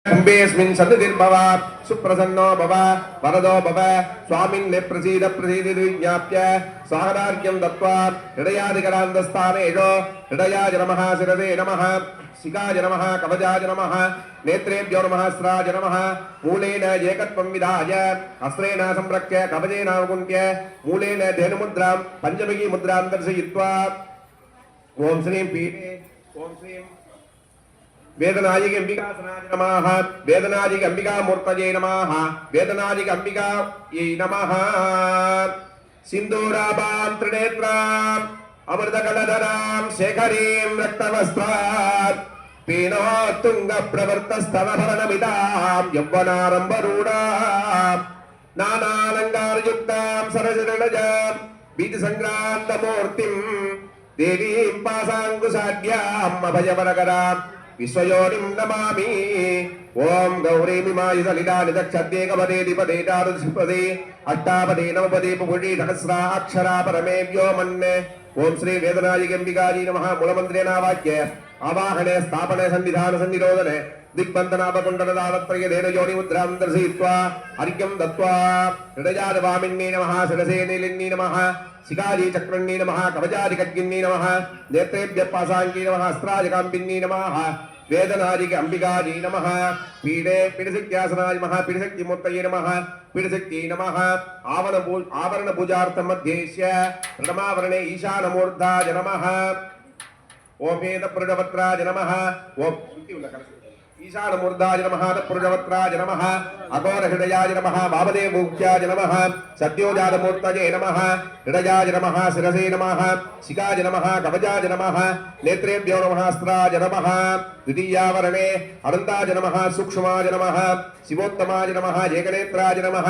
कुंभेस्मिन् सन्निधिर्भव सुप्रसन्नो भव वरदो भव स्वामिन्ने प्रसीद प्रसीदिति विज्ञाप्य स्वागतार्घ्यं दत्त्वा हृदयादिकरान्तस्थानेषु हृदयाय नमः शिरसे नमः शिखाय नमः कवचाय नमः नेत्रेभ्यो नमः स्राय नमः मूलेन एकत्वं विधाय हस्तेन संरक्ष्य कवचेन अवकुण्ठ्य मूलेन धेनुमुद्रां पञ्चमुखी मुद्रां दर्शयित्वा ओम श्रीं पीठे ओम श्रीं वेदनायिक अंबिकासनाय नमः वेदनायिक अंबिका मूर्तये नमः वेदनायिक अंबिका ये नमः सिंदूराभां त्रिनेत्रां अमृतकलधरां शेखरीं रक्तवस्त्रां पीनोत्तुंग प्रवर्तस्तवभरणमितां यौवनारम्भरूढां नानालङ्कारयुक्तां सरसिरलजां बीजसङ्क्रान्तमूर्तिं देवीं पासाङ्कुशाढ्याम् अभयवरकरां विश्वयोनिं नमामि ओम गौरीमिमाय सलिलानिदक्षद्येकपदे द्विपदे द्वादशपदे अष्टापदे नवपदे पुपुषे सहस्राक्षरा परमेभ्यो मन्ये ओम श्री वेदनायिक अंबिकायै नमः मूलमन्त्रेणावाक्य आवाहने स्थापने सन्निधान सन्निरोधने दिग्बन्धनापकुण्डलदानत्रयदेन योनिमुद्रां दर्शयित्वा अर्घ्यं दत्त्वा हृदयादिवामिन्यै नमः शिरसे नीलिन्यै नमः शिखायै चक्रण्यै नमः कवचायै खड्गिन्यै नमः नेत्रेभ्यः पाशाङ्ग्यै नमः अस्त्राय काम्बिन्यै नमः वेदनायिक अंबिकायै नमः पीडे पीडशक्त्यासनाय नमः पीडशक्तिमूर्तये नमः पीडशक्त्यै नमः आवरण पूजार्थं मध्येश्य प्रथमावरणे ईशानमूर्धाय नमः ओम वेदपुरुषवक्त्राय नमः ओम ईशानमूर्धाय नमः पुरुषवक्त्राय नमः अघोरहृदयाय नमः वामदेवमुख्याय नमः सत्योजातमूर्तये नमः हृदयाय नमः शिरसे नमः शिखाय नमः कवचाय नमः नेत्रेभ्यो नमः अस्त्राय नमः द्वितीयावरणे अनन्ताय नमः सूक्ष्माय नमः शिवोत्तमाय नमः एकनेत्राय नमः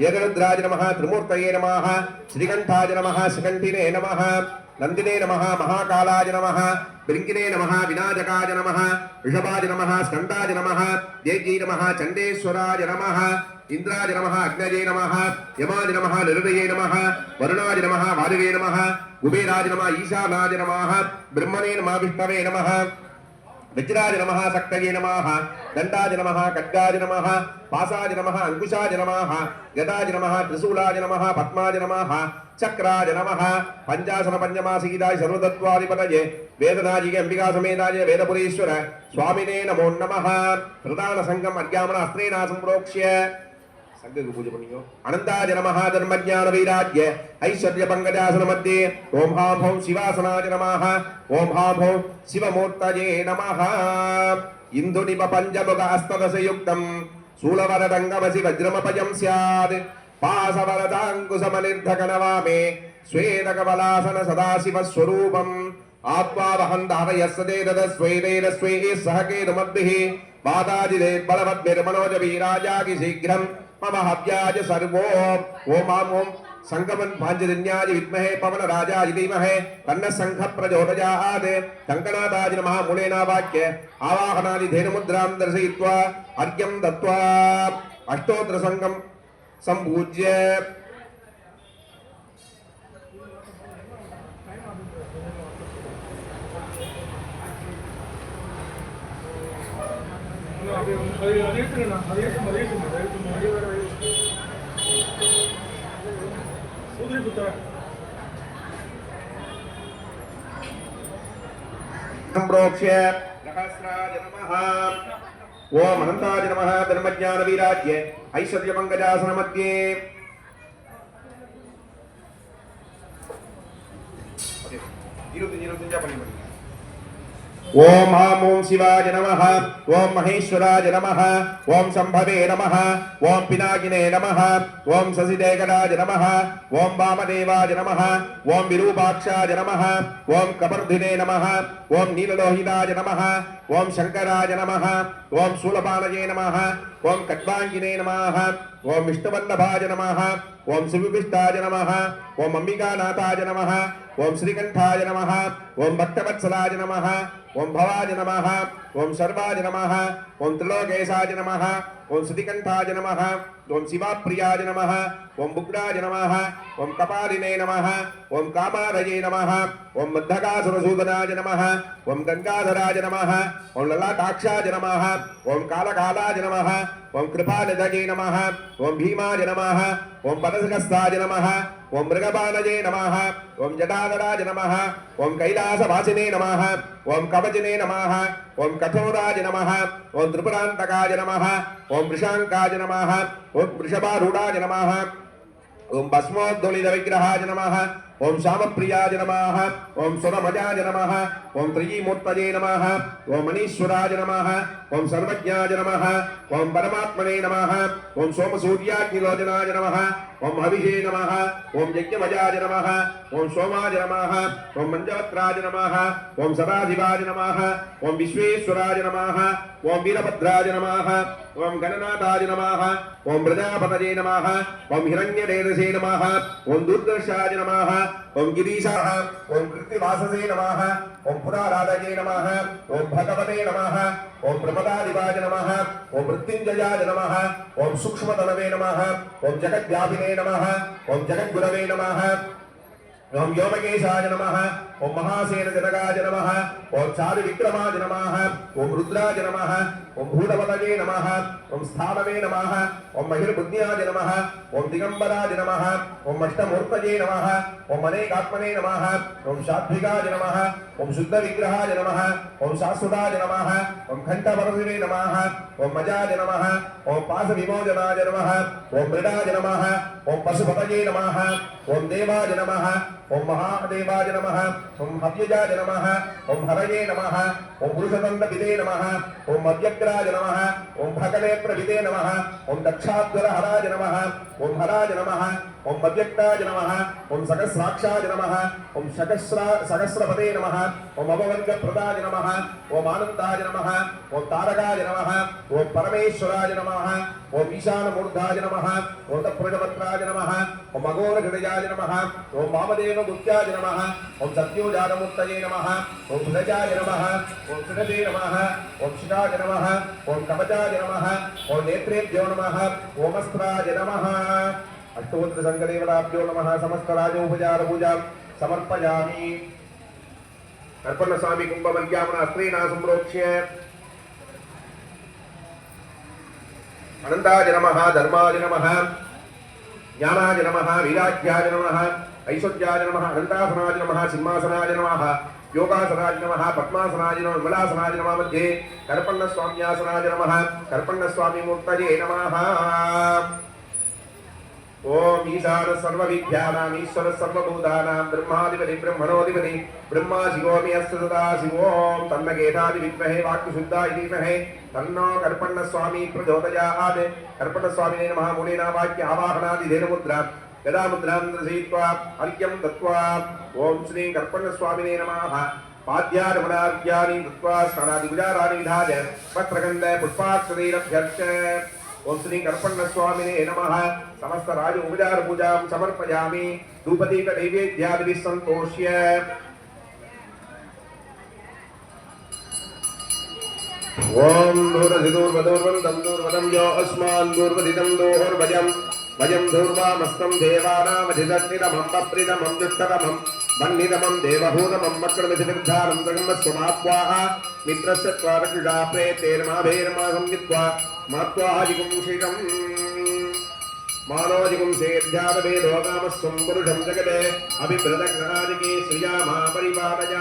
एकरुद्राय नमः त्रिमूर्तये नमः श्रीकण्ठाय नमः शिखण्ठिने नमः नंदिने नमः महाकालाय नमः बृंगिने नमः विनायकाय नमः ऋषभाय नमः स्कंदाय नमः देव्यै नमः चंडेश्वराय नमः इंद्राय नमः अग्नये नमः यमाय नमः निरुदये नमः वरुणाय नमः वायुवे नमः कुबेराय नमः ईशानाय नमः ब्रह्मणे नमः विष्णवे नमः वज्राय नमः शक्तये नमः दंडाय नमः खड्गाय नमः पासाय नमः अंकुशाय नमः गदाय नमः त्रिशूलाय नमः पद्माय नमः चक्राय नमः पंचासन पंचमासीदाय सर्वतत्वाधिपतये वेदनायिक अंबिका समेताय वेदपुरीश्वर स्वामिने नमो नमः प्रधान संगम अर्घ्यामन अस्त्रेण संप्रोक्ष्य संघ पूजा पणियो अनंताय नमः धर्मज्ञान वैराग्य ऐश्वर्य पंकजासन मध्ये ओम हां भौं शिवासनाय नमः ओम हां भौं शिवमूर्तये नमः इंदुनिप पंचमुख अष्टदशयुक्तं शूलवरदंगमसि वज्रमपयं स्यात् पासवरदाङ्कुशमनिर्धकनवामे श्वेतकमलासन सदाशिवस्वरूपम् आत्मावहं धारयस्सदेतद स्वेदेन स्वे सह केतुमद्भिः पादाजिदे बलवद्भिर्मनोजवीराजागि शीघ्रं मम हव्याज सर्वो ओम ओम संगमन भांजन्याय विद्महे पवन राजाय धीमहि तन्नः संघ प्रचोदयात् कंकणादाय नमः मूलेनावाक्य आवाहनादि धेनुमुद्रां दर्शयित्वा अर्घ्यं दत्त्वा अष्टोत्तर संगम संपूज्य संप्रोक्ष्य सहस्राय नमः ओम अनंताय नमः धर्मज्ञान वैराग्य ऐश्वर्य पंकजासन मध्ये ओम हां ओम शिवाय नमः ओम महेश्वराय नमः ओम शंभवे नमः ओम पिनाकिने नमः ओम शशिदेकराय नमः ओम वामदेवाय नमः ओम विरूपाक्षाय नमः ओम कपर्धिने नमः ओम नीललोहिताय नमः ओम शंकराय नमः ओम शूलपाणये नमः ओम कट्वांगिने नमः ओम विष्णुवल्लभाय नमः ओम शिवविष्टाय नमः ओम अंबिकानाथाय नमः ओम श्रीकंठाय नमः ओम भक्तवत्सलाय नमः ओम भवाय नमः ओम सर्वाय नमः ओम त्रिलोकेशाय नमः ओम श्रुतिकंठाय नमः ओम शिवाप्रियाय नमः ओम बुग्राय नमः ओम कपालिने नमः ओम कामारये नमः ओम मद्धकासुरसूदनाय नमः ओम गंगाधराय नमः ओम ललाटाक्षाय नमः ओम कालकालाय नमः ओम कृपानिधये नमः ओम भीमाय नमः ओम पदसहस्राय नमः ओम मृगबाणये नमः ओम जटाधराय नमः ओम कैलासवासिने नमः ओम कवचिने नमः ओम कठोराय नमः ओम त्रिपुरान्तकाय नमः ओम वृषांकाय नमः ओम वृषभारूढाय नमः ओम भस्मोद्दोलित विग्रहाय नमः ओम श्यामप्रियाय नमः ओम सुरमजाय नमः ओम त्रिमूर्तये नमः ओम मनीश्वराय नमः ओम सर्वज्ञाय नमः ओम परमात्मने नमः ओम सोमसूर्याग्निलोचनाय नमः ओम हविषे नमः ओम यज्ञमजाय नमः ओम सोमाय नमः ओम मंजवत्राय नमः ओम सदाशिवाय नमः ओम विश्वेश्वराय नमः ओम वीरभद्राय नमः ओम गणनाथाय नमः ओम प्रजापतये नमः ओम हिरण्यदेवसे नमः ओम दुर्दर्शाय नमः ओम गिरीशाय ओम कृत्तिवाससे नमः ओम पुराराधये नमः ओम भगवते नमः ओम प्रमदादिवाय नमः ओम मृत्युंजयाय नमः ओम सूक्ष्मतनवे नमः ओम जगद्व्यापिने नमः ओम जगद्गुरवे नमः ओम व्योमकेशाय नमः ओम महासेनजनकाय नमः ओम चारुविक्रमाय नमः ओम रुद्राय नमः ओम भूतपतये नमः ओम स्थानवे नमः ओम महिर्बुद्ध्याय नमः ओम दिगंबराय नमः ओम अष्टमूर्तये नमः ओम अनेकात्मने नमः ओम सात्विकाय नमः ओम शुद्धविग्रहाय नमः ओम शाश्वताय नमः ओम घंटापरशिवे नमः ओम मजाय नमः ओम पाशविमोचनाय नमः ओम मृडाय नमः ओम पशुपतये नमः ओम देवाय नमः ओम महादेवाय नमः ओम हव्यजाय नमः ओम हरये नमः ओम पुरुषदंडविदे नमः ओम अव्यग्राय नमः ओम भगनेत्रविदे नमः ओम दक्षाध्वरहराय नमः ओम हराय नमः ओम अव्यक्ताय नमः ओम सहस्राक्षाय नमः ओम सहस्रपदे नमः ओम अववर्गप्रदाय नमः ओम आनन्दाय नमः ओम तारकाय नमः ओम परमेश्वराय नमः ओम ईशानमूर्धाय नमः ओम तत्प्रजपत्राय नमः ओम अघोरहृदयाय नमः ओम वामदेवगुप्त्याय नमः ओम सत्योजातमूर्तये नमः ओम सुरजाय नमः ओम सुरजे नमः ओम शिवाय नमः ओम कवचाय नमः ओम नेत्रेभ्यो नमः ओम अस्त्राय नमः अष्टोत्र संगदेवताभ्यो नमः समस्त राजोपचार पूजा समर्पयामि अर्पण स्वामी कुंभमर्यामण अस्त्रेण संप्रोक्ष्य अनंताय नमः धर्माय नमः ज्ञानाय नमः वीराख्याय नमः ऐश्वर्याय नमः अनंतासनाय नमः सिंहासनाय नमः योगासनाय नमः पद्मासनाय नमः विमलासनाय नमः मध्ये कर्पण्य स्वाम्यासनाय नमः कर्पण्य स्वामी मूर्तये नमः ओम ईशान सर्वविद्यानां ईश्वर सर्वभूतानां ब्रह्माधिपति ब्रह्मणोधिपति ब्रह्मा शिवोऽमि अस्य सदा शिवोम तन्नगेधादि विद्महे वाक्यशुद्धाय धीमहि तन्नो कर्पण्य स्वामी प्रचोदयात् कर्पण्य स्वामिने नमः मूलेन वाक्य आवाहनादि धेनुमुद्रा गदा मुद्रां दर्शयित्वा अर्घ्यं दत्त्वा ओम श्री कर्पण्य स्वामिने नमः पाद्यार्पणार्घ्यानि दत्त्वा स्नानादिविचाराणि विधाय वस्त्रगन्ध पुष्पाक्षरैरभ्यर्च्य ओम श्री कर्पण्य स्वामिने नमः समस्त राज उपचार पूजा समर्पयामि धूपदीप नैवेद्यादिभिः सन्तोष्य ओम दूरधिदूर्वदूर्वन्दं दूर्वदं यो अस्मान् दूर्वदिदं दोर्वजं वयं दूर्वामस्तं देवानामधिदत्निदमं पप्रिदमं दुष्टतमं वह्निदमं देवभूतमं वक्रमिधिर्धारं ब्रह्मस्वमाप्वाः मित्रस्य त्वारकृषा प्रेतेर्माभेर्मासं विद्वा मात्वाजिगुं श्रियम् मानोजिगुं सेध्यादवेदोगामस्वं पुरुषं जगते अभिप्रदग्नादिके श्रिया मा परिपालय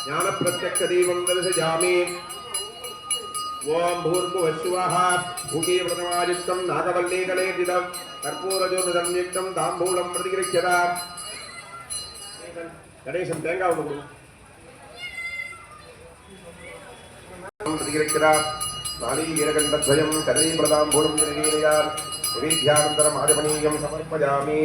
ज्ञानप्रत्यक्षदीपं दर्शयामि ओम भूर्भुवस्सुवः भूगे प्रथमायुक्तं नागवल्लीकलेदिदं कर्पूरजोनुसंयुक्तं ताम्बूलं प्रतिगृह्यता गणेशं தேங்காய் ஒன்று प्रतिगृह्यता नालीगीरकण्डद्वयं कदलीप्रदाम्बूलं निर्वीर्यात् नैवेद्यानन्तरम् आचमनीयं समर्पयामि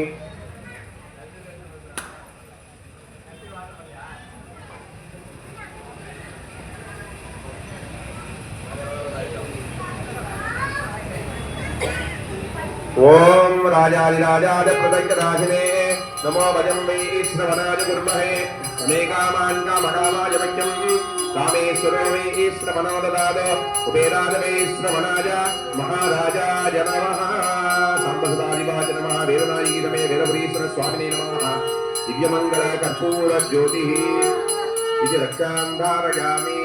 ओम राजाधिराजाय प्रदयनाशिने नमो भजं वै श्रवणाय कुर्महे अनेकामान् कामकामाय मह्यं कामेश्वरो मे श्रवणो ददातो कुबेराय मे श्रवणाय महाराजाय नमः सांबसदादिवाय नमः वेदनायिके मे वेदपुरीश्वर स्वामिने नमः दिव्यमंगल कर्पूर ज्योतिः इति रक्षां धारयामि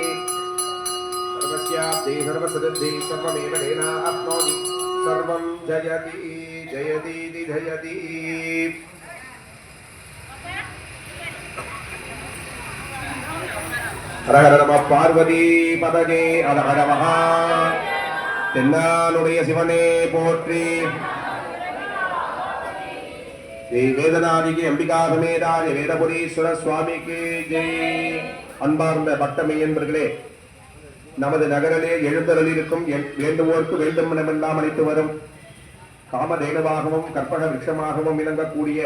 सर्वस्याप्ते सर्वसदद्धि सर्वमेव तेना आप्नोति सर्वं जयति जयतीति जयति हर हर नमः पार्वती पदगे हर हर महा தென்னாளுடைய சிவனே போற்றி ஸ்ரீ வேதநாதிகி அம்பிகா சமேதாய வேதபுரீஸ்வர சுவாமிக்கு ஜெய். அன்பார்ந்த பக்தமையன்பர்களே, நமது நகரிலே எழுந்தருளிருக்கும் வேண்டுவோர்க்கு வேண்டும் இடமெல்லாம் அளித்து வரும் காமதேனுவாகவும் கற்பக விருட்சமாகவும் விளங்கக்கூடிய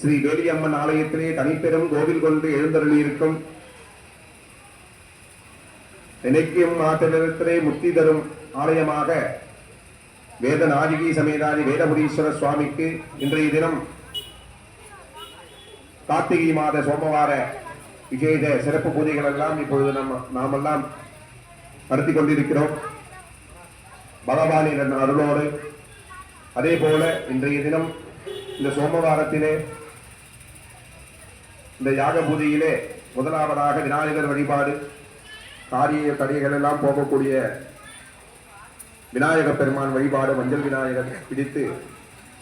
ஸ்ரீ வேலியம்மன் ஆலயத்திலே தனிப்பெரும் கோவில் கொண்டு எழுந்தருளியிருக்கும் நினைக்கும் மாத்திரத்திலே முக்தி தரும் ஆலயமாக வேதநாதிகி சமேதாதி வேதபுரீஸ்வர சுவாமிக்கு இன்றைய தினம் கார்த்திகை மாத சோமவார விசேஷ சிறப்பு பூஜைகள் எல்லாம் இப்பொழுது நாமெல்லாம் நடத்தி கொண்டிருக்கிறோம். பகவானின் அருளோடு அதே போல இன்றைய தினம் இந்த சோமவாரத்திலே இந்த யாக பூஜையிலே முதலாவதாக விநாயகர் வழிபாடு, காரிய தடைகள் எல்லாம் போகக்கூடிய விநாயக பெருமான் வழிபாடு, மஞ்சள் விநாயகர் பிடித்து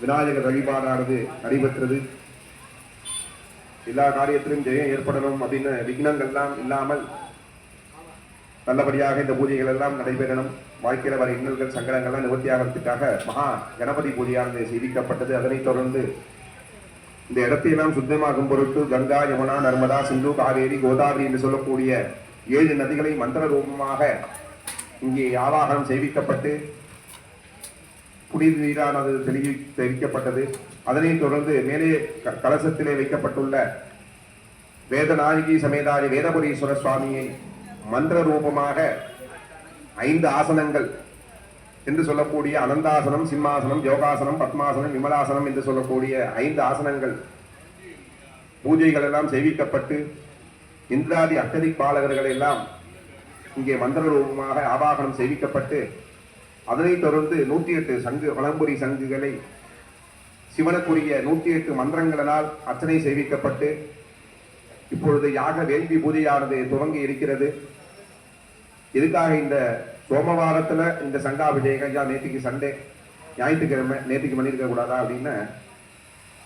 விநாயகர் வழிபாடானது நடைபெற்றது. எல்லா காரியத்திலும் ஜெயம் ஏற்படணும் அப்படின்னு விக்னங்கள்லாம் இல்லாமல் நல்லபடியாக இந்த பூஜைகள் எல்லாம் நடைபெறணும். வாழ்க்கையில் வர இன்னல்கள் சங்கடங்கள்லாம் நிவர்த்தியாகிறதுக்காக மகா கணபதி பூஜையானது செய்விக்கப்பட்டது. அதனைத் தொடர்ந்து இந்த இடத்தையெல்லாம் சுத்தமாகும் பொருட்டு கங்கா, யமுனா, நர்மதா, சிந்து, காவேரி, கோதாவரி என்று சொல்லக்கூடிய 7 நதிகளை மந்திர ரூபமாக இங்கே ஆவாகனம் செய்விக்கப்பட்டு குடிநீர் நீரானது தெரிவிக்கப்பட்டது. அதனைத் தொடர்ந்து மேலே கலசத்திலே வைக்கப்பட்டுள்ள வேதநாயகி சமேதாரி வேதபுரீஸ்வர சுவாமியை மந்திர ரூபமாக 5 ஆசனங்கள் என்று சொல்லக்கூடிய அனந்தாசனம், சிம்மாசனம், யோகாசனம், பத்மாசனம், விமலாசனம் என்று சொல்லக்கூடிய 5 ஆசனங்கள் பூஜைகள் எல்லாம் செய்விக்கப்பட்டு இந்திராதி அஷ்டதி பாலகர்கள் எல்லாம் இங்கே மந்திர ரூபமாக ஆவாகனம் செய்விக்கப்பட்டு அதனைத் தொடர்ந்து 108 சங்கு வலம்புரி சங்குகளை சிவனுக்குரிய 108 மந்திரங்களால் அர்ச்சனை செய்விக்கப்பட்டு இப்பொழுது யாக வேள்வி பூஜையானது துவங்கி இருக்கிறது. இதுக்காக இந்த சோமவாரத்துல இந்த சங்காபிஷேகம் நேற்றுக்கு சண்டே ஞாயிற்றுக்கிழமை நேற்றுக்கு பண்ணியிருக்க கூடாதா அப்படின்னு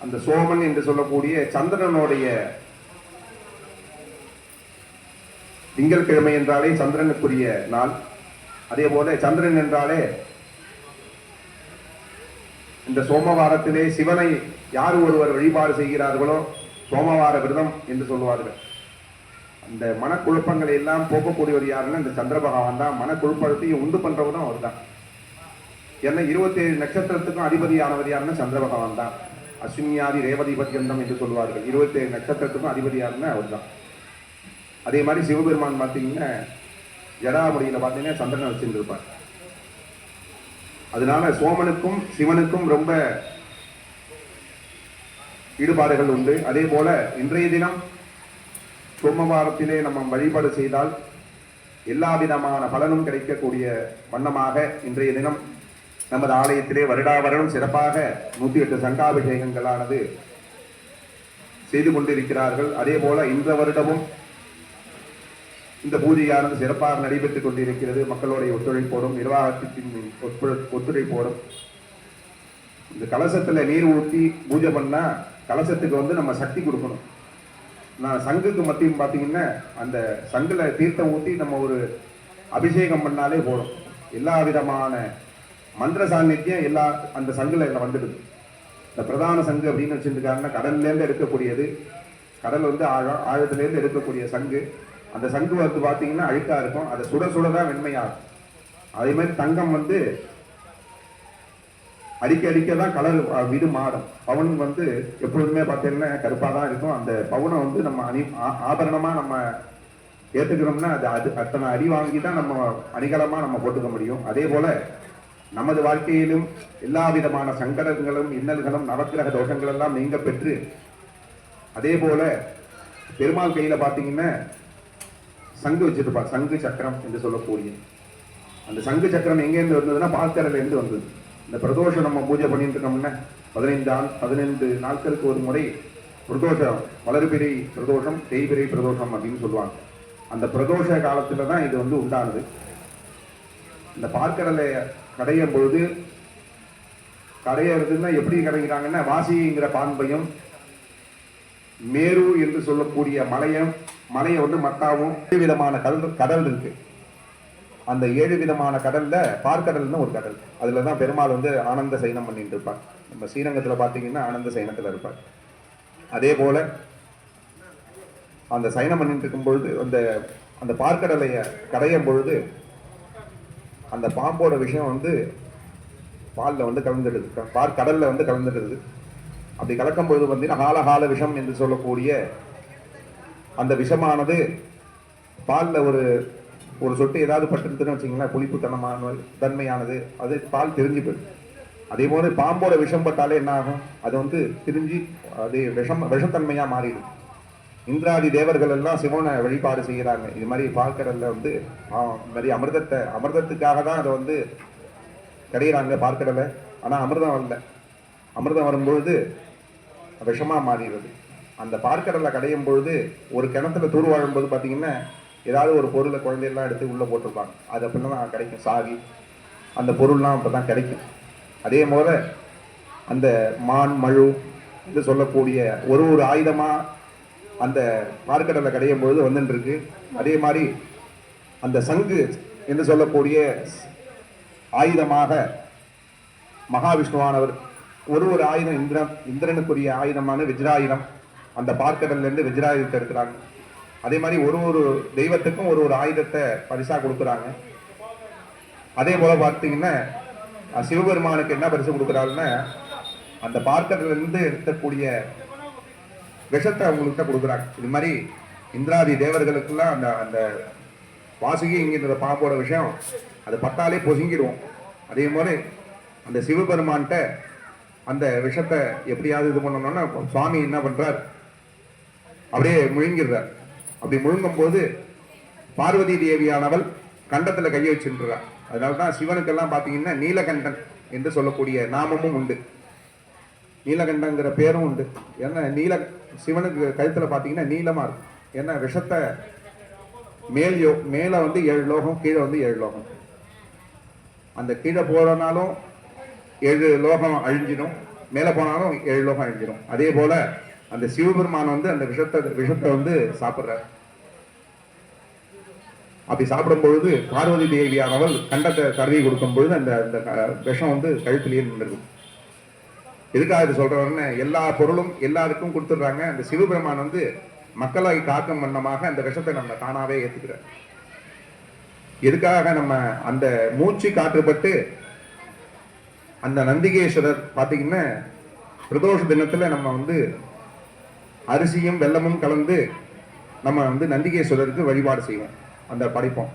அந்த சோமன் என்று சொல்லக்கூடிய சந்திரனுடைய திங்கட்கிழமை என்றாலே சந்திரனுக்குரிய நாள். அதே போல சந்திரன் என்றாலே இந்த சோமவாரத்திலே சிவனை யார் ஒருவர் வழிபாடு செய்கிறார்களோ சோமவார விரதம் என்று சொல்லுவார்கள். அந்த மனக்குழப்பங்களை எல்லாம் போக்கக்கூடியவர் யாருன்னா இந்த சந்திர பகவான் தான். மனக்குழப்பத்தையும் உண்டு பண்றவரும் அவர் தான். ஏன்னா 27 நட்சத்திரத்துக்கும் அதிபதியானவர் யாருன்னா சந்திர பகவான் தான். அஸ்வினியாதி ரேவதி பத்யந்தம் என்று சொல்வார்கள். 27 நட்சத்திரத்துக்கும் அதிபதி யாருன்னா அவர் தான். அதே மாதிரி சிவபெருமான் பார்த்தீங்கன்னா ஜடாமுடியில பார்த்தீங்கன்னா சந்திரனை வச்சிருந்திருப்பார். அதனால சோமனுக்கும் சிவனுக்கும் ரொம்ப ஈடுபாடுகள் உண்டு. அதே போல இன்றைய தினம் சோமவாரத்திலே நம்ம வழிபாடு செய்தால் எல்லா விதமான பலனும் கிடைக்கக்கூடிய வண்ணமாக இன்றைய தினம் நமது ஆலயத்திலே வருடாவரும் சிறப்பாக 108 சங்காபிஷேகங்களானது செய்து கொண்டிருக்கிறார்கள். அதே போல இந்த வருடமும் இந்த பூஜையானது சிறப்பாக நடைபெற்றுக் கொண்டிருக்கிறது. மக்களுடைய ஒத்துழைப்போடும் நிர்வாகத்தின் ஒத்துழைப்போடும் இந்த கலசத்துல நீர் ஊற்றி பூஜை பண்ணா கலசத்துக்கு நம்ம சக்தி கொடுக்கணும். நான் சங்குக்கு மத்தியும் பார்த்தீங்கன்னா அந்த சங்குல தீர்த்தம் ஊற்றி நம்ம ஒரு அபிஷேகம் பண்ணாலே போதும். எல்லா விதமான மந்திர சாநித்தியம் எல்லா அந்த சங்குல வந்துடுது. இந்த பிரதான சங்கு அப்படின்னு வச்சுருக்காங்கன்னா கடல்லேருந்து எடுக்கக்கூடியது. கடல் ஆழத்திலேருந்து எடுக்கக்கூடிய சங்கு. அந்த சங்கு பார்த்தீங்கன்னா அழுக்கா இருக்கும். அதை சுட சுடதான் வெண்மையாகும். அதே மாதிரி தங்கம் அடிக்க அடிக்க தான் கலர் இது மாறும். பவுன் எப்பொழுதுமே பார்த்தீங்கன்னா கருப்பாக தான் இருக்கும். அந்த பவுனை நம்ம ஆபரணமா நம்ம ஏற்றுக்கிறோம்னா அது அத்தனை அடி வாங்கி தான் நம்ம அணிகலமா நம்ம போட்டுக்க முடியும். அதே போல நமது வாழ்க்கையிலும் எல்லா விதமான சங்கடங்களும் இன்னல்களும் நவக்கிரக தோஷங்கள் எல்லாம் நீங்க பெற்று அதே போல பெருமாள் கையில பார்த்தீங்கன்னா சங்கு வச்சிருப்பார், சங்கு சக்கரம் என்று சொல்லக்கூடிய அந்த சங்கு சக்கரம் எங்கேருந்து வந்ததுன்னா பால்கடலேருந்து வந்தது. இந்த பிரதோஷம் நம்ம பூஜை பண்ணிட்டு இருக்கோம்னா 15 நாட்களுக்கு ஒரு முறை பிரதோஷம், வளர்பிறை பிரதோஷம், தேய்பிறை பிரதோஷம் அப்படின்னு சொல்லுவாங்க. அந்த பிரதோஷ காலத்துல தான் இது வந்து உண்டானது. இந்த பாற்கடலை கடையும் பொழுது, கடையிறதுன்னா எப்படி கடைகிறாங்கன்னா, வாசிங்கிற பான்பையும் மேரு என்று சொல்லக்கூடிய மலையை வந்து மட்டாவும் 7 விதமான கடல் இருக்கு. அந்த 7 விதமான கடல்ல பார்க்கடல்னு ஒரு கடல், அதுலதான் பெருமாள் வந்து ஆனந்த சயனம் பண்ணிட்டு இருப்பார். நம்ம ஸ்ரீரங்கத்துல பாத்தீங்கன்னா ஆனந்த சயனத்துல இருப்பார். அதே போல அந்த சயனம் பண்ணிட்டு இருக்கும் பொழுது அந்த பார்க்கடலைய கடையும் பொழுது அந்த பாம்போட விஷயம் வந்து பால்ல வந்து கலந்துடுது, பார்க்கடல்ல வந்து கலந்துடுது. அப்படி கலக்கும் பொழுது பார்த்தீங்கன்னா ஹாலஹால விஷம் என்று சொல்லக்கூடிய அந்த விஷமானது பால்ல ஒரு சொட்டு ஏதாவது பட்டுருதுன்னு வச்சுங்களேன், புளிப்பு தன்மையானது, அது பால் தெரிஞ்சு போயிடும். அதே போல பாம்போட விஷம் பட்டாலே என்ன ஆகும், அது வந்து திரிஞ்சு அது விஷத்தன்மையா மாறிடும். இந்திராதி தேவர்கள் எல்லாம் சிவனை வழிபாடு செய்கிறாங்க. இது மாதிரி பார்க்கடல்ல வந்து இது மாதிரி அமிர்தத்துக்காக தான் அதை வந்து கிடையிறாங்க பார்க்கடலை. ஆனா அமிர்தம் வரல, அமிர்தம் வரும்பொழுது விஷமா மாறிடுது. அந்த பார்க்கடலை கடையும் பொழுது ஒரு கிணத்துல தூர் வாழும் போது பார்த்தீங்கன்னா ஏதாவது ஒரு பொருளை குழந்தையெல்லாம் எடுத்து உள்ள போட்டிருப்பாங்க, அது அப்படிலாம் கிடைக்கும். சாவி அந்த பொருள்லாம் அப்பதான் கிடைக்கும். அதே போல அந்த மான் மழு என்று சொல்லக்கூடிய ஒரு ஆயுதமா அந்த பார்க்கடலை கடையும் பொழுது வந்துட்டு இருக்கு. அதே மாதிரி அந்த சங்கு என்று சொல்லக்கூடிய ஆயுதமாக மகாவிஷ்ணுவானவர் ஒரு ஆயுதம் இந்திரனுக்குரிய ஆயுதமான வஜ்ராயுதம் அந்த பார்க்கடல்ல இருந்து வஜ்ராயுதத்தை எடுக்கிறாங்க. அதே மாதிரி ஒரு தெய்வத்துக்கும் ஒரு ஆயுதத்தை பரிசா கொடுக்குறாங்க. அதே போல பார்த்தீங்கன்னா சிவபெருமானுக்கு என்ன பரிசு கொடுக்குறாருன்னா அந்த பார்க்கடல்ல இருந்து எடுக்கக்கூடிய விஷத்தை அவங்கள்ட்ட கொடுக்குறாங்க. இது மாதிரி இந்திராதி தேவர்களுக்கெல்லாம் அந்த வாசுகிங்கிற பாம்போட விஷயம் அது பட்டாலே பொசுங்கிடுவோம். அதே மாதிரி அந்த சிவபெருமான்கிட்ட அந்த விஷத்தை எப்படியாவது இது பண்ணணும்னா சுவாமி என்ன பண்றார், அப்படியே முழுங்கிடுறார். அப்படி முழுங்கும் போது பார்வதி தேவியானவள் கண்டத்துல கையை வச்சுன்றார். அதனால்தான் சிவனுக்கெல்லாம் பாத்தீங்கன்னா நீலகண்டன் என்று சொல்லக்கூடிய நாமமும் உண்டு, நீலகண்டங்கிற பேரும் உண்டு. ஏன்னா சிவனுக்கு கழுத்துல பாத்தீங்கன்னா நீளமா இருக்கும். ஏன்னா விஷத்தை மேல வந்து 7 லோகம், கீழே வந்து 7 லோகம். அந்த கீழே போறனாலும் 7 லோகம் அழிஞ்சிடும், மேல போனாலும் 7 லோகம் அழிஞ்சிடும். அதே போல அந்த சிவபெருமான் வந்து அந்த விஷத்தை வந்து சாப்பிடுறார். அப்படி சாப்பிடும் பொழுது பார்வதி தேவியானவள் கண்டத்தை கருவி கொடுக்கும் பொழுது அந்த விஷம் வந்து கழுத்திலேயே நின்றுடும். எதுக்காக இது சொல்றவன்னு, எல்லா பொருளும் எல்லாருக்கும் கொடுத்துடுறாங்க. அந்த சிவபெருமான் வந்து மக்களை காக்கும் வண்ணமாக அந்த விஷத்தை நம்ம தானாவே ஏத்துக்கிறார். எதுக்காக நம்ம அந்த மூச்சு காற்றுப்பட்டு அந்த நந்திகேஸ்வரர் பாத்தீங்கன்னா பிரதோஷ தினத்துல நம்ம வந்து அரிசியும் வெல்லமும் கலந்து நம்ம வந்து நந்திகேஸ்வரருக்கு வழிபாடு செய்வோம், அந்த படைப்போம்,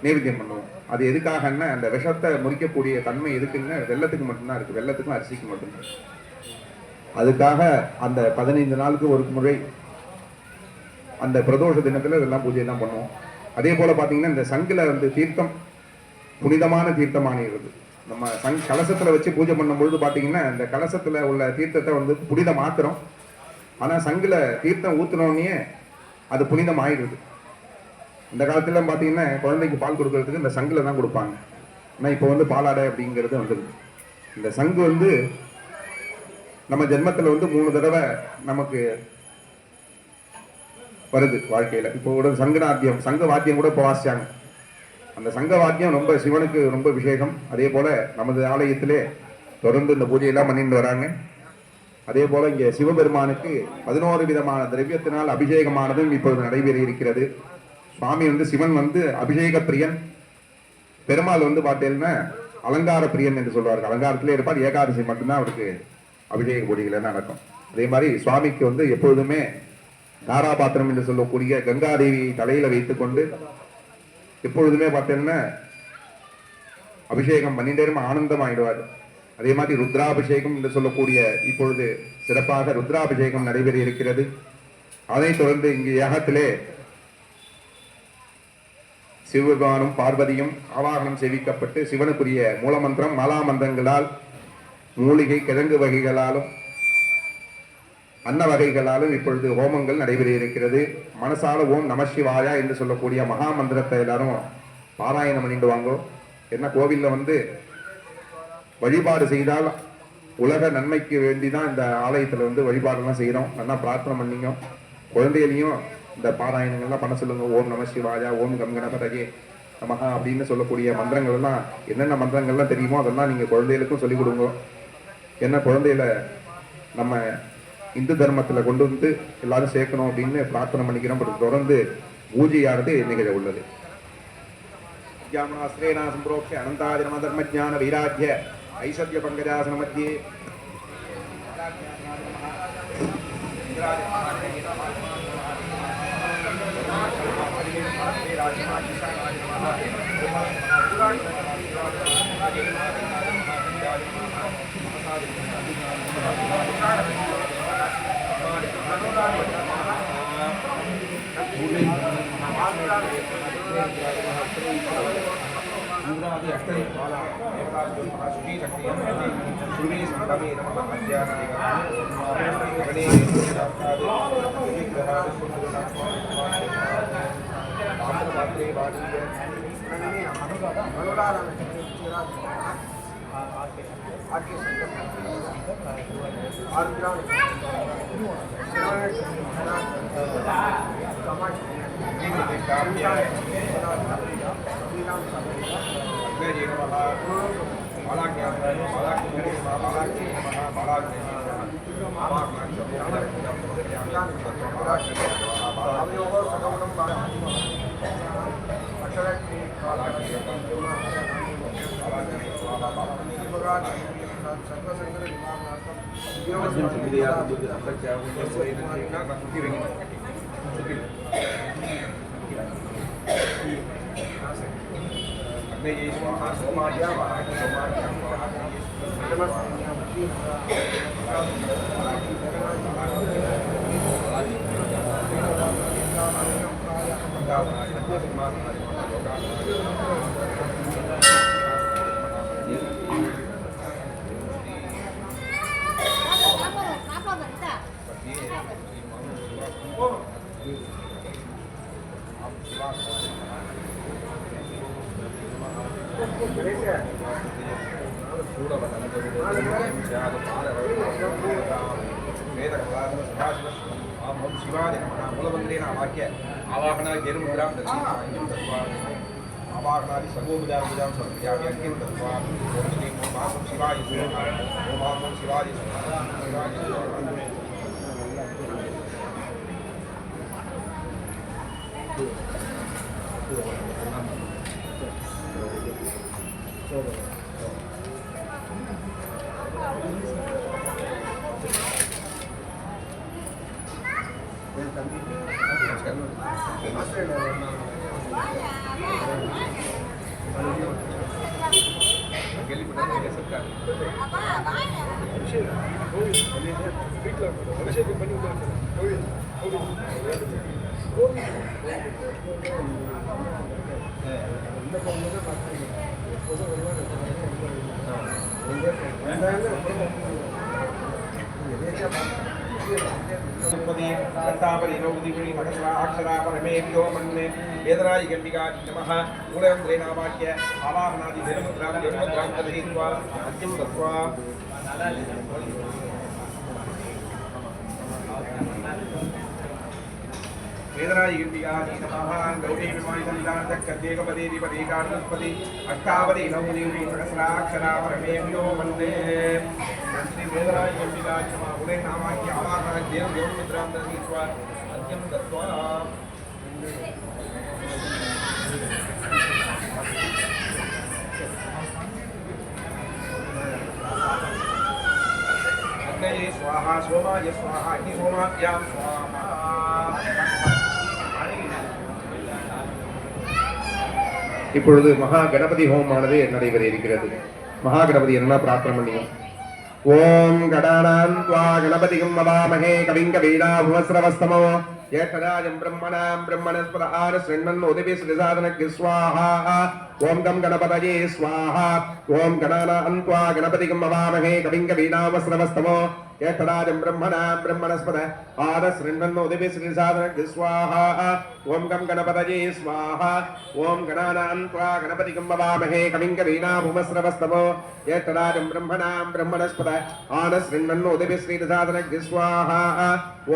நைவேத்தியம் பண்ணுவோம். அது எதுக்காகன்னா அந்த விஷத்தை முறிக்கக்கூடிய தன்மை எதுக்குன்னா வெள்ளத்துக்கு மட்டும்தான் இருக்கு, வெள்ளத்துக்கும் அரிசிக்கு மட்டும்தான். அதுக்காக அந்த 15 நாளுக்கு ஒரு முறை அந்த பிரதோஷ தினத்துல இதெல்லாம் பூஜை தான் பண்ணுவோம். அதே போல பாத்தீங்கன்னா இந்த சங்குல வந்து தீர்த்தம் புனிதமான தீர்த்தமானிருது. நம்ம கலசத்துல வச்சு பூஜை பண்ணும்பொழுது பாத்தீங்கன்னா இந்த கலசத்துல உள்ள தீர்த்தத்தை வந்து புனிதம் ஆக்குறோம். ஆனா சங்குல தீர்த்தம் ஊத்துனோடனே அது புனிதம் ஆயிடுது. இந்த காலத்துல பாத்தீங்கன்னா குழந்தைக்கு பால் கொடுக்கறதுக்கு இந்த சங்குல தான் கொடுப்பாங்க. ஆனா இப்போ வந்து பாலாடை அப்படிங்கிறது வந்துருக்கு. இந்த சங்கு வந்து நம்ம ஜென்மத்துல வந்து 3 தடவை நமக்கு வருது வாழ்க்கையில. இப்போ கூட சங்க வாத்தியம் கூட இப்போ வாசிச்சாங்க. அந்த சங்க வாத்தியம் ரொம்ப சிவனுக்கு ரொம்ப விசேஷம். அதே போல நமது ஆலயத்திலே தொடர்ந்து இந்த பூஜையெல்லாம் பண்ணிட்டு வராங்க. அதே போல இங்கே சிவபெருமானுக்கு 11 விதமான திரவியத்தினால் அபிஷேகமானதும் இப்பொழுது நடைபெற இருக்கிறது. சுவாமி வந்து சிவன் வந்து அபிஷேக பிரியன், பெருமாள் வந்து பார்த்தீங்கன்னா அலங்கார பிரியன் என்று சொல்வார்கள். அலங்காரத்திலே இருப்பார், ஏகாதசி மட்டும்தான் அவருக்கு அபிஷேக பூஜைகள் நடக்கும். அதே மாதிரி சுவாமிக்கு வந்து எப்பொழுதுமே தாராபாத்திரம் என்று சொல்லக்கூடிய கங்காதேவியை தலையில வைத்துக் கொண்டு எப்பொழுதுமே பார்த்தீங்கன்னா அபிஷேகம் பண்ணிட்டே ஆனந்தம் ஆயிடுவார். அதே மாதிரி ருத்ராபிஷேகம் என்று சொல்லக்கூடிய இப்பொழுது சிறப்பாக ருத்ராபிஷேகம் நடைபெற இருக்கிறது. அதைத் தொடர்ந்து இங்கு யாகத்திலே சிவபெருமானும் பார்வதியும் ஆவாகனம் சேவிக்கப்பட்டு சிவனுக்குரிய மூலமந்திரம் மாலா மந்திரங்களால் மூலிகை கிழங்கு வகைகளாலும் அன்ன வகைகளாலும் இப்பொழுது ஹோமங்கள் நடைபெற இருக்கிறது. மனசால ஓம் நமசிவாயா என்று சொல்லக்கூடிய மகா மந்திரத்தை எல்லாரும் பாராயணம் பண்ணிட்டு வாங்கோ. என்ன கோவில்ல வழிபாடு செய்தால் உலக நன்மைக்கு வேண்டிதான் இந்த ஆலயத்துல வழிபாடுலாம் செய்யறோம். நல்லா பிரார்த்தனை பண்ணிங்க. குழந்தைகளையும் இந்த பாராயணங்கள்லாம் பண்ண சொல்லுங்க. ஓம் நமசிவாயா, ஓம் கம் கணபதயே நமஹா அப்படின்னு சொல்லக்கூடிய மந்திரங்கள் எல்லாம் என்னென்ன மந்திரங்கள்லாம் தெரியுமோ அதெல்லாம் நீங்க குழந்தைகளுக்கும் சொல்லிக் கொடுங்க. என்ன குழந்தைகளை நம்ம இந்து தர்மத்துல கொண்டு வந்து எல்லாரும் சேர்க்கணும் அப்படின்னு பிரார்த்தனை பண்ணிக்கிறோம். தொடர்ந்து பூஜையானது நிகழ உள்ளது. அனந்தாஜனம தர்ம ஜான வைராக்கிய ஐசத்ய பங்கஜாசன மத்தியே आवाहनादि सर्वोपचार पूजा समर्पयामि अर्घ्यं दत्त्वा ओम शिवाय ओम शिवाय स्वाहा सोमाय स्वाहा अग्नि सोमाभ्यां स्वाहा இப்பொழுது மகா கணபதி ஹோமமானது நடைபெற இருக்கிறது. மகா கணபதி என்ன பிரார்த்தனை பண்ணீங்க? ஓம் கடானான் த்வா கணபதிகம் வவாமஹே கவிங்க வீணா புவஸ்ரவஸ்தமோ ज्येष्ठराजं ब्रह्मणां ब्रह्मणस्पद आनशृण्वन्नोदिभिः स्वाहा ओम गम गणपतये स्वाहा ओम गणानां त्वा गणपतिं हवामहे कविं कवीनामस्रवस्तमो ज्येष्ठराजं ब्रह्मणां ब्रह्मणस्पद आनशृण्वन्नोदिभिः स्वाहा ओम गम गणपतये स्वाहा ओम गणानां त्वा गणपतिं हवामहे कविं कवीनामस्रवस्तमो ज्येष्ठराजं ब्रह्मणां ब्रह्मणस्पद आनशृण्वन्नोदिभिः स्वाहा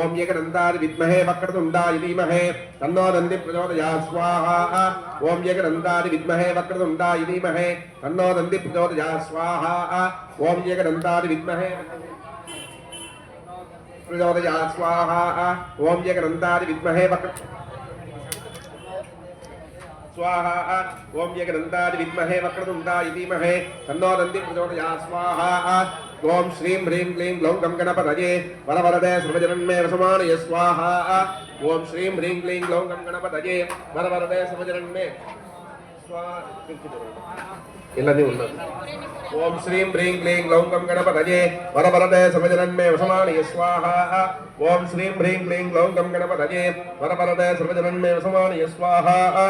ओम एकदन्ताय विद्महे वक्रतुण्डाय धीमहि तन्नो दन्ति प्रचोदयात् स्वाहा ओम एकदन्ताय विद्महे वक्रतुण्डाय धीमहि तन्नो दन्ति प्रचोदयात् स्वाहा ओम एकदन्ताय विद्महे प्रचोदयात् स्वाहा ओम एकदन्ताय विद्महे स्वाहा ओम एकदन्ताय विद्महे वक्रतुण्डाय धीमहि तन्नो दन्ति प्रचोदयात् स्वाहा ओम श्रीं ह्रीं क्लीं ग्लौं गं गणपतये वरवरदे सर्वजनन्मे वसमानय स्वाहा ओम श्रीं ह्रीं क्लीं ग्लौं गं गणपतये वरवरदे सर्वजनन्मे எல்லாமே உள்ள ஓம் ஸ்ரீம் ப்ரீம் க்ளீம் க்ளௌம் கம் கணபதயே வரவரதே சர்வஜனன்மே வசமானய ஸ்வாஹா ஓம் ஸ்ரீம் ப்ரீம் க்ளீம் க்ளௌம் கம் கணபதயே வரவரதே சர்வஜனன்மே வசமானய ஸ்வாஹா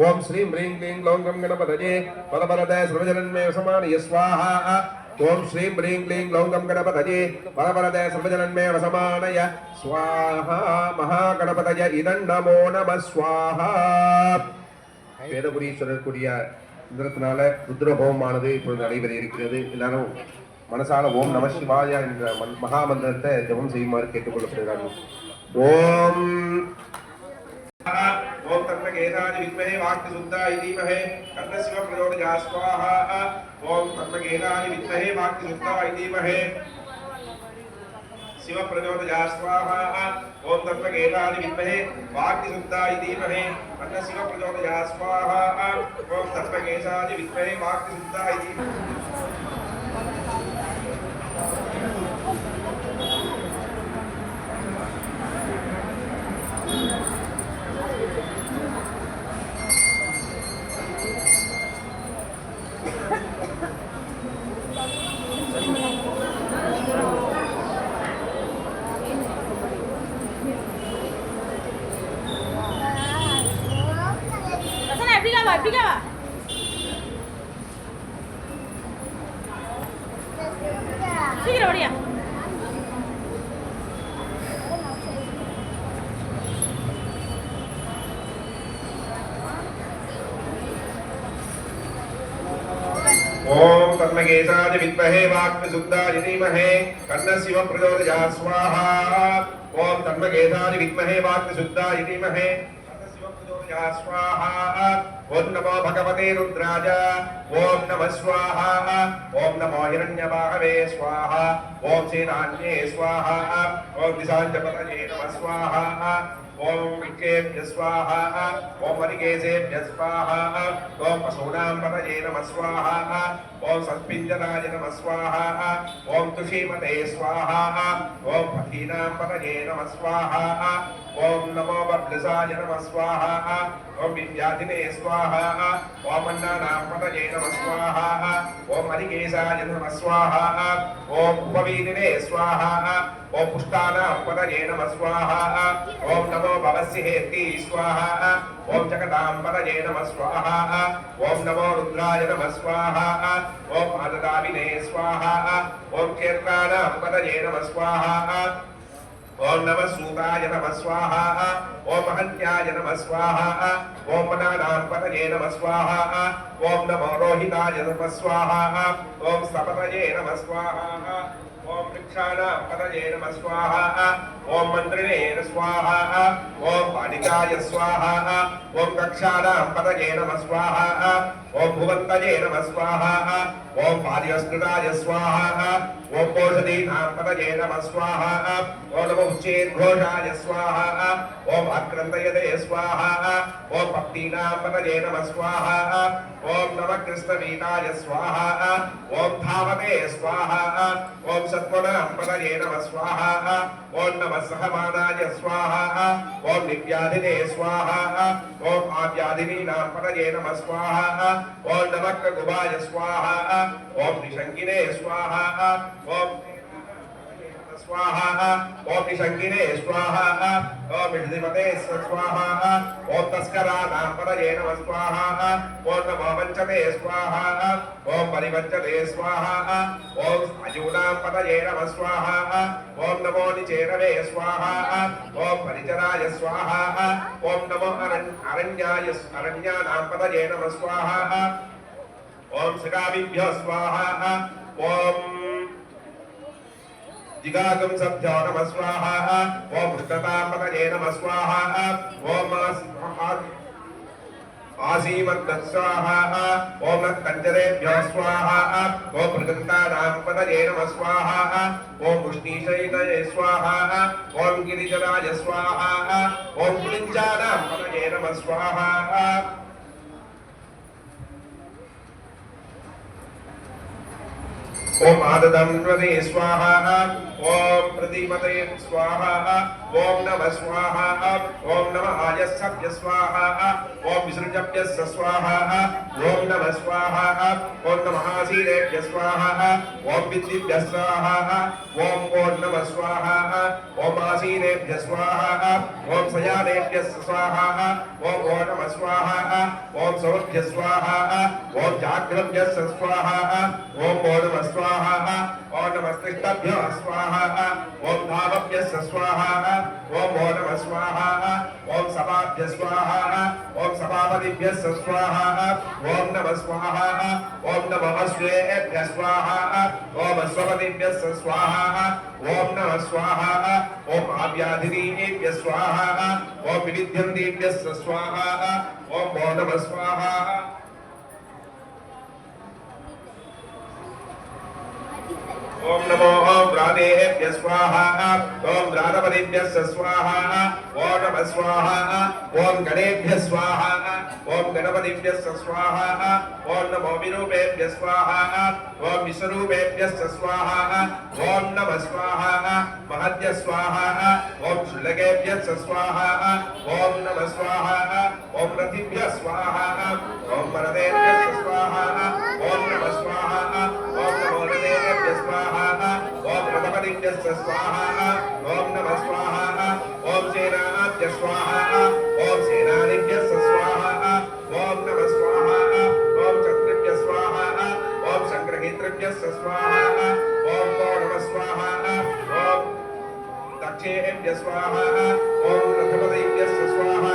ஓம் ஸ்ரீம் ப்ரீம் க்ளீம் க்ளௌம் கம் கணபதயே வரவரதே சர்வஜனன்மே வசமானய ஸ்வாஹா ஓம் ஸ்ரீம் ப்ரீம் க்ளீம் க்ளௌம் கம் கணபதயே வரவரதே சர்வஜனன்மே வசமானய ஸ்வாஹா மகா கணபதய இதன் நமோ நம ஸ்வாஹா வேதபுரீஸ்வரர் கூடிய இந்திரத்தினால ருத்ரஹோமமானது இப்பொழுது நடைபெற இருக்கிறது. எல்லாரும் மனசால ஓம் நம சிவாய என்ற மகாமந்திரத்தை ஜபம் செய்யுமாறு கேட்டுக்கொள்ளப்படுகிறார்கள். ஓம் ஓம் தன்மகேதாய வித்மஹே வாக்சுத்தாய தீமஹே தன்ன சிவ பிரச்சோதயாத் ஸ்வாஹா ஓம் தன்மகேதாய வித்மஹே வாக்சுத்தாய தீமஹே शिव प्रचोदयात् स्वाहा ओम तत्त्वगेतानि विद्महे वाक्यशुद्धाय धीमहि तन्नः शिव प्रचोदयात् स्वाहा ओम तत्त्वगेतानि विद्महे वाक्यशुद्धाय धीमहि சீக்கிரம் ஓடியா ओम तन्मगेशाय विद्महे वाक्शुद्धाय धीमहि तन्नः शिव प्रचोदयात् स्वाहा ओम तन्मगेशाय विद्महे वाक्शुद्धाय धीमहि तन्नः शिव प्रचोदयात् स्वाहा ओम नमो भगवते रुद्राय ओम नमः स्वाहा ओम नमो हिरण्यवाहवे स्वाहा ओम सेनान्ये स्वाहा ओम दिशाञ्चपतये नमः स्वाहा ओम विक्केभ्य स्वाहा ओम मणिकेशेभ्य स्वाहा ओम पशूनां पतये नमः स्वाहा ओम सत्पिञ्जराय नमः स्वाहा ओम तुषीमते स्वाहा ओम पथीनां पतये नमः स्वाहा ओम नमो बब्लसाय नमः स्वाहा ओम विद्याधिने स्वाहा ओम अन्नानां पतये नमः स्वाहा ओम मणिकेशाय नमः स्वाहा ओम उपवीदिने स्वाहा ओम पुष्टानां पतये नमः स्वाहा ओम नमो भवस्येति स्वाहा ओम जगदां पतये नमः स्वाहा ओम नमो रुद्राय नमः स्वाहा ओम आददाविने स्वाहा ओम क्षेत्राणां पतये नमः स्वाहा ओम नमः सूताय नमः स्वाहा ओम महन्याय नमः स्वाहा ओम मनानां पतये नमः स्वाहा ओम नमो रोहिताय नमः स्वाहा ओम सपतये नमः स्वाहा ओम वृक्षाणां पतये नमः स्वाहा ओम मन्त्रिणे स्वाहा ओम पाणिकाय स्वाहा ओम कक्षाणां पतये नमः स्वाहा ओम भुवन्तये नमः स्वाहा ओम पार्यस्कृताय स्वाहा ओम ओषधीनां पतये नमः स्वाहा ओम नमो उच्चेद्घोषाय स्वाहा ओम आक्रन्दयते स्वाहा ओम भक्तीनां पतये नमः स्वाहा ओम नमः कृष्णवीताय स्वाहा ओम धावते स्वाहा ओम सत्त्वनां पतये नमः स्वाहा ओम नमः सहमानाय स्वाहा ओम नित्याधिने स्वाहा ओम आद्याधिनीनां पतये नमः स्वाहा ओम नमः कृगुभाय स्वाहा ओम निशङ्गिने स्वाहा ओम स्वाहा ओम निशंकिने स्वाहा ओम विष्णुपते स्वाहा ओम तस्कराणां पतये नमः स्वाहा ओम नमो पंचमे स्वाहा ओम परिवञ्चते स्वाहा ओम अयूनां पतये नमः स्वाहा ओम नमो निचेरवे स्वाहा ओम परिचराय स्वाहा ओम नमो अरण्यानां पतये नमः स्वाहा ओम सकाभिभ्यो स्वाहा ओम जिगागम सभ्यो नमः स्वाहा ओम कृष्णतापतये नमः स्वाहा ओम आसीमन्त स्वाहा ओम कंजरेभ्यो स्वाहा ओम मृगन्तानां पतये नमः स्वाहा ओम उष्णीशयिनये स्वाहा ओम गिरिजराय स्वाहा ओम पुलिञ्जानां पतये नमः स्वाहा ओम आददंवदे स्वाहा ओम प्रदीपते स्वाहा ओम नमः स्वाहा ओम नमः आयस्सभ्य स्वाहा ओम विसृजभ्य स्वाहा ओम नमः स्वाहा ओम नमः आसीनेभ्य स्वाहा ओम विद्युभ्य स्वाहा ओम नमः स्वाहा ओम आसीनेभ्य स्वाहा ओम सयानेभ्य स्वाहा ओम नमः स्वाहा ओम सौभ्य स्वाहा ओम जाग्रभ्य स्वाहा ओम नमः स्वाहा ओम नमस्तिष्ठभ्यो स्वाहा ओम धावभ्य स्वाहा ओम नमः स्वाहा ओम सभाभ्य स्वाहा ओम सभापतिभ्य स्वाहा ओम नमः स्वाहा ओम नमः अश्वेभ्य स्वाहा ओम अश्वपतिभ्य स्वाहा ओम नमः स्वाहा ओम आव्याधिनीभ्य स्वाहा ओम विविध्यन्तीभ्य स्वाहा ओम नमः स्वाहा ओम नमो व्रातेभ्य स्वाहा ओम व्रातपतिभ्य स्वाहा ओम नमः स्वाहा ओम गणेभ्य स्वाहा ओम गणपतिभ्य स्वाहा ओम नमो विरूपेभ्य स्वाहा ओम विश्वरूपेभ्य स्वाहा ओम नमः स्वाहा महद्य स्वाहा ओम शुल्लकेभ्य स्वाहा ओम नमः स्वाहा ओम रतिभ्य स्वाहा ओम वरदेभ्य स्वाहा ओम नमः स्वाहा ओम नमो रतेभ्य स्वाहा ओम रतपतिभ्य स्वाहा ओम नमः स्वाहा ओम सेनाभ्य स्वाहा ओम सेनानिभ्य स्वाहा ओम नमः स्वाहा ओम चक्रेभ्य स्वाहा ओम संग्रहीतृभ्य स्वाहा ओम नमः स्वाहा ओम दक्षेभ्य स्वाहा ओम रथपतिभ्य स्वाहा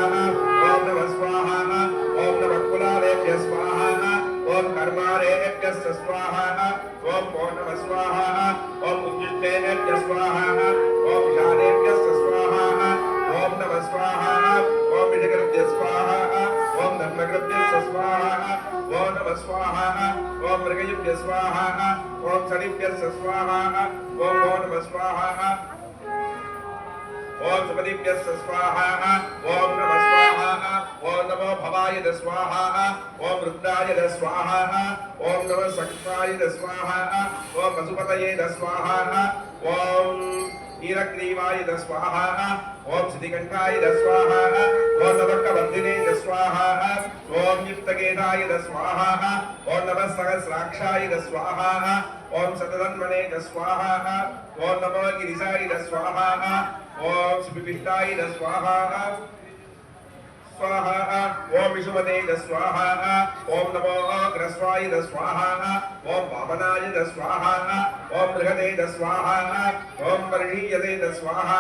ओम नमः स्वाहा ओम नमः कुलालेभ्य स्वाहा ओम कर्मारेभ्य स्वाहा ओम नमः स्वाहा ओम उज्जिष्टेभ्य स्वाहा ओम शानेभ्य स्वाहा ओम नमः स्वाहा ओम विजयकृभ्य स्वाहा ओम धर्मकृभ्य स्वाहा ओम नमः स्वाहा ओम मृगयुभ्य स्वाहा ओम सनिभ्य स्वाहा ओम नमः स्वाहा ओम सुपतिभ्य स्वाहा ओम नमः स्वाहा ओम नमो भवाय स्वाहा ओम रुद्राय स्वाहा ओम नमः सक्राय स्वाहा ओम पशुपतये स्वाहा ओम नीलग्रीवाय स्वाहा ओम सिद्धिकंठाय स्वाहा ओम नवकवर्धिने स्वाहा ओम युक्तकेताय स्वाहा ओम नमः सहस्राक्षाय स्वाहा ओम शतधन्वने स्वाहा ओम नमो गिरिजाय स्वाहा ओम सुविष्टाय स्वाहा स्वाहा ओम विषुमते स्वाहा ओम नमो अग्रस्वाय स्वाहा ओम वामनाय स्वाहा ओम बृहते स्वाहा ओम वर्णीयते स्वाहा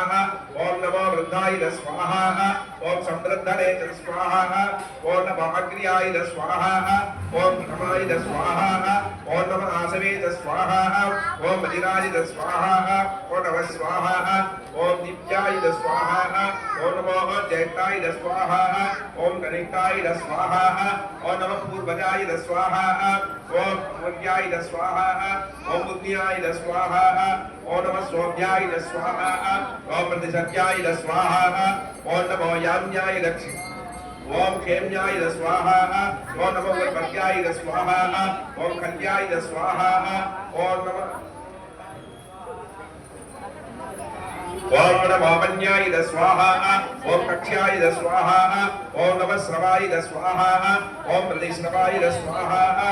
ओम नमो वृद्धाय स्वाहा ओम समृद्धने स्वाहा ओम नमो अग्र्याय स्वाहा ओम प्रथमाय स्वाहा ओम नमः आसवे स्वाहा ओम वज्राय स्वाहा ओम नमः स्वाहा ओम दिव्याय स्वाहा ओम नमो जयताय स्वाहा ओम कनिष्ठाय स्वाहा ओम नमः पूर्वजाय स्वाहा ओम मध्याय स्वाहा ओम बुद्ध्याय स्वाहा ओम नमः सोभ्याय स्वाहा ओम प्रतिसत्याय स्वाहा ओम नमो याम्याय लक्ष्मी ओम क्षेम्याय स्वाहा ओम नमो वर्पत्याय स्वाहा ओम कल्याय स्वाहा ओम नमः ओम नमो वन्याय स्वाहा ओम कक्ष्याय स्वाहा ओम नमः श्रवाय स्वाहा ओम प्रतिश्रवाय स्वाहा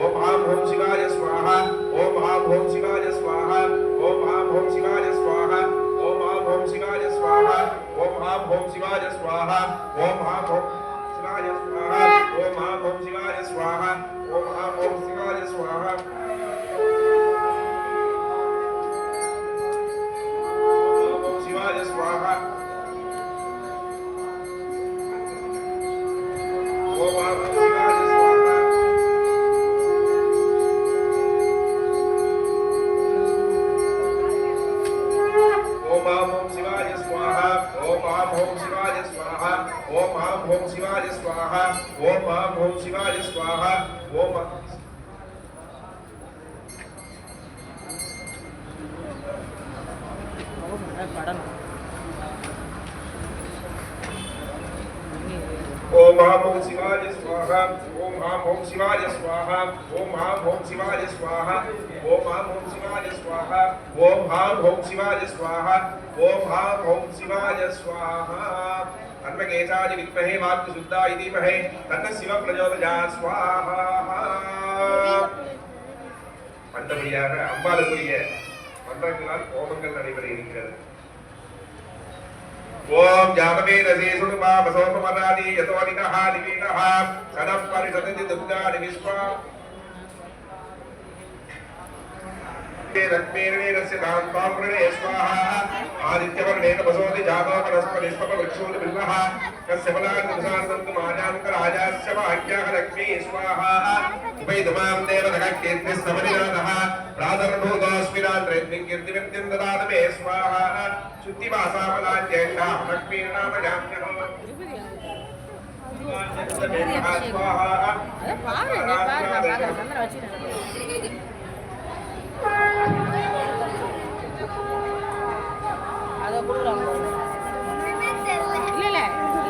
ओम आम ओम शिवाय स्वाहा ओम आम ओम शिवाय स्वाहा ओम आम ओम शिवाय स्वाहा ओम आम ओम शिवाय स्वाहा ओम आम ओम शिवाय स्वाहा ओम आम ओम शिवाय स्वाहा ओम आम ओम शिवाय स्वाहा ओम आम ओम शिवाय स्वाहा स्वाहा ओम आम शिवाय स्वाहा ओम आम शिवाय स्वाहा ओम आम शिवाय स्वाहा ओम आम शिवाय स्वाहा ओम आम शिवाय स्वाहा ओम ओम आम शिवाय स्वाहा ओम आम शिवाय स्वाहा ओम आम शिवाय स्वाहा ओम आम शिवाय स्वाहा ओम आम शिवाय स्वाहा ओम आम शिवाय स्वाहा अन्नकेशाय विद्महे वाक्शुद्धाय धीमहि तन्नः शिवः प्रचोदयात् स्वाहा மண்டபடியாக அம்பாளுக்குரிய மன்றங்களால் ஹோமங்கள் நடைபெற இருக்கிறது. ओम जामवे रसे सुनुमा बसोपमरादि यतोनिनः दिवीनः सदः परिषदति दुर्गानि विश्वा रत्नेरस्य कान्ताम्रणे स्वाहा आदित्यवर्णेन बसोति जातो वनस्पतिष्पक वृक्षोति बिल्वः कस्य फलान्नुसारन्तु माजान्तराजास्य भाग्याः लक्ष्मी स्वाहा उपैतुमां देवनगकीर्तिः समनिनाथः प्रातर्भूतोऽस्मिरान्त्रेऽग्निं कीर्तिमित्यं ददातु मे स्वाहा शुद्धिवासाफलान्येषां लक्ष्मीर्नामजाम्यः அதை கொடுக்குறாங்க இல்லை இல்லை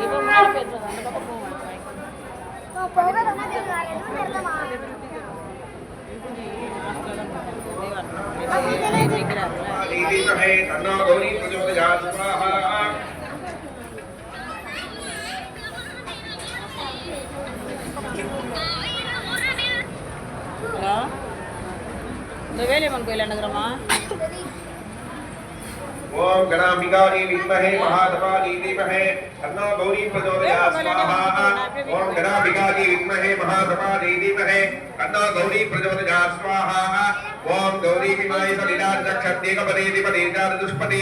இப்போ முன்னாடி பேசுறது அந்த பக்கம் ஹலோ இந்த வேலியம்மன் கோயில் என்னங்கிறோமா ओम गणाम्बिकायै विद्महे महादेवायै धीमहि तन्नो गौरी प्रचोदयात् स्वाहा ओम गणाम्बिकायै विद्महे महादेवायै धीमहि तन्नो गौरी प्रचोदयात् स्वाहा ओम गौरी विमाय सलिलाक्षद्येकपदे दिपदेजात दुष्पदे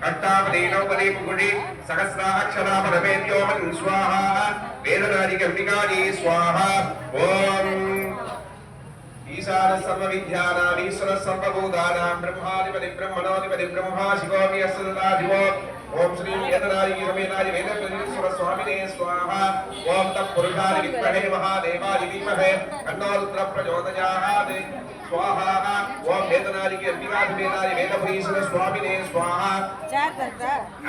अष्टापदे नवपदे मुकुटे सहस्राक्षरापदमेत्यो मन् स्वाहा वेदनादिकम्बिकायै स्वाहा ओम ईशान सर्वविद्यानां ईश्वर सर्वभूतानां ब्रह्माधिपति ब्रह्मणोधिपति ब्रह्मा शिवो यस्सदा शिवो ओम श्री वेदनाय समेताय वेदपरीश्वर स्वामिने स्वाहा ओम तत्पुरुषाय विद्महे महादेवाय धीमहि तन्नो रुद्र प्रचोदयात् स्वाहा ओम वेदनाय अंबिका समेताय वेदपरीश्वर स्वामिने स्वाहा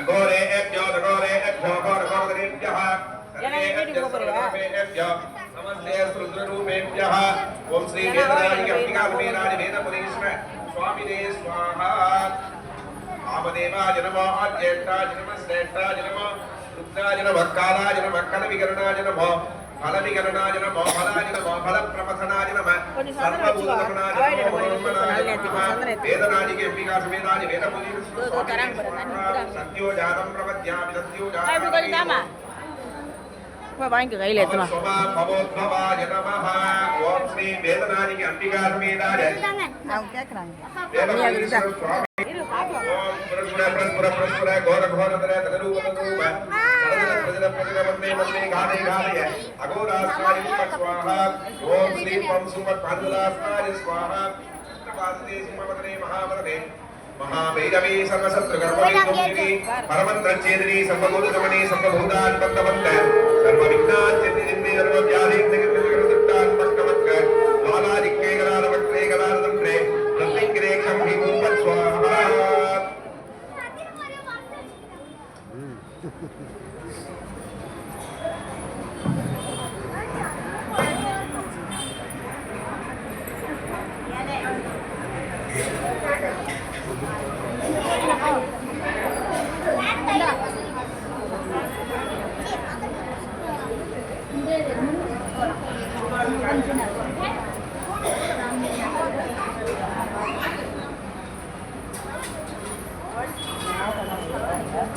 अघोरे एभ्यो घोरघोरेभ्यः नमस्ते रुद्ररूपेभ्यः ओम श्री वेदनाय अंबिका समेताय वेदपरीश्वर स्वामिने स्वाहा आमदेवाय नमः अज्येष्ठाय नमः श्रेष्ठाय नमः रुद्राय नमः कालाय नमः कलविकरणाय नमः फलविकरणाय नमः फलाय नमः फलप्रपथनाय नमः सर्वभूतगुणाय नमः वेदनाय अंबिका समेताय वेदपरीश्वर सत्योजातं प्रपद्यामि सत्योजातं வாங்கி கையில் எடுத்துமா भवोद्भवाय नमः ओम श्री वेदनाय अंबिका समेताय அவங்க கேட்குறாங்க महाभैरवी सर्वशत्रुकर्मणि परमन्त्रच्छेदिनी सर्वभूतगमने सर्वभूतान्बन्धवन्त सर्वविघ्नाच्चिन्तिन्ने सर्वव्याधिन्निर्निर्दुष्टान्पक्कवक्क लालादिक्केकलालवक्त्रेकलालतन्त्रे प्रत्यङ्गिरेक्षं हि स्वाहा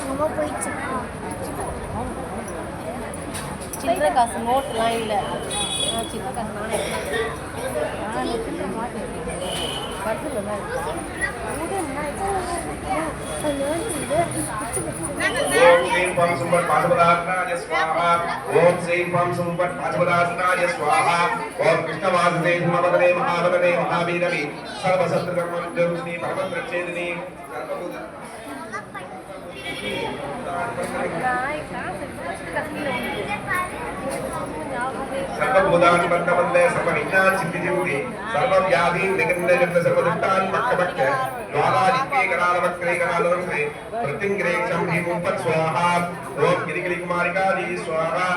அம்மா போயிடுச்சா சில்லறை காசு நோட்டுலாம் இல்லை சில்லறை காசு நானே ஓம் ஸ்ரீம் பம் சும்பட் பாசுபதாசனாய ஸ்வாஹா ஓம் ஸ்ரீம் பம் சும்பட் பாசுபதாசனாய ஸ்வாஹா ஓம் கிருஷ்ணவாசுதே மமதனே மகாவதனே மகாவீரவி சர்வசத்ருகர்மஞ்சம் ஸ்ரீ பரமத்ரச்சேதினி சர்வபூத सर्वभूतानि बन्धवन्दे सर्वविघ्नानि सिद्धिजिन्ति सर्वव्याधीन् निगण्यजन्त सर्वदुष्टानि मक्कमक्क ज्वालादित्ये करालवक्रे करालवक्रे प्रत्यङ्ग्रेक्षं भीमुपत् स्वाहा ॐ गिरिगिरिकुमारिकादी स्वाहा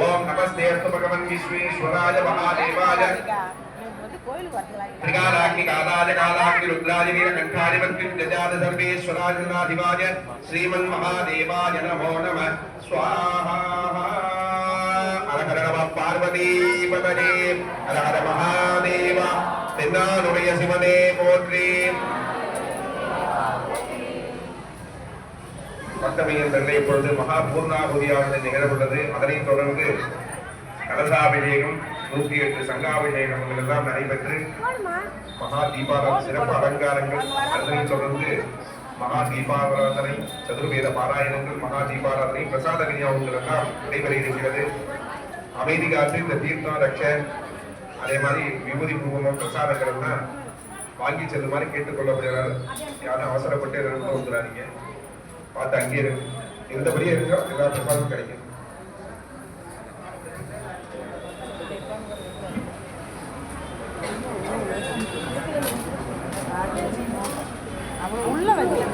ॐ नमस्ते अस्तु भगवन् विश्वेश्वराय महादेवाय त्रिकालाग्नि कालाय कालाग्नि रुद्राय नीलकण्ठाय मृत्युञ्जयाय सर्वेश्वराय नाधिवाय श्रीमन्महादेवाय नमो नमः स्वाहा हर हर नमः पार्वती पतये हर हर महादेव तेन्नानुடைய சிவனே போற்றி பத்தமையின் தந்தை இப்பொழுது மகா பூர்ணாபுதியானது நிகழவுள்ளது அதனைத் தொடர்ந்து கலசாபிஷேகம் 108 சங்காபிஷேகங்கள் எல்லாம் நடைபெற்று மகா தீபாராதனை சிறப்பு அலங்காரங்கள் அதனைத் தொடர்ந்து மகா தீபாராதனை சதுர்வேத பாராயணங்கள் மகா தீபாராதனை பிரசாத விநியோகங்கள் எல்லாம் நடைபெற இருக்கிறது அமைதி காத்து இந்த தீர்த்தம் ரட்ச அதே மாதிரி விபூதி குங்குமம் பிரசாதங்கள் எல்லாம் வாங்கி செல்லுமாறு கேட்டுக்கொள்ளப்படுகிறார் யாரும் அவசரப்பட்டு எதுவும் வந்துடாதீங்க பார்த்து அங்கே இருந்தபடியே இருக்கா எல்லா பிரசாதமும் கிடைக்கும் உள்ள வைக்கல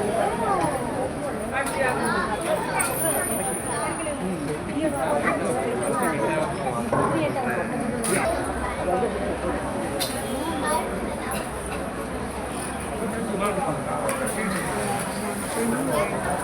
Thank you.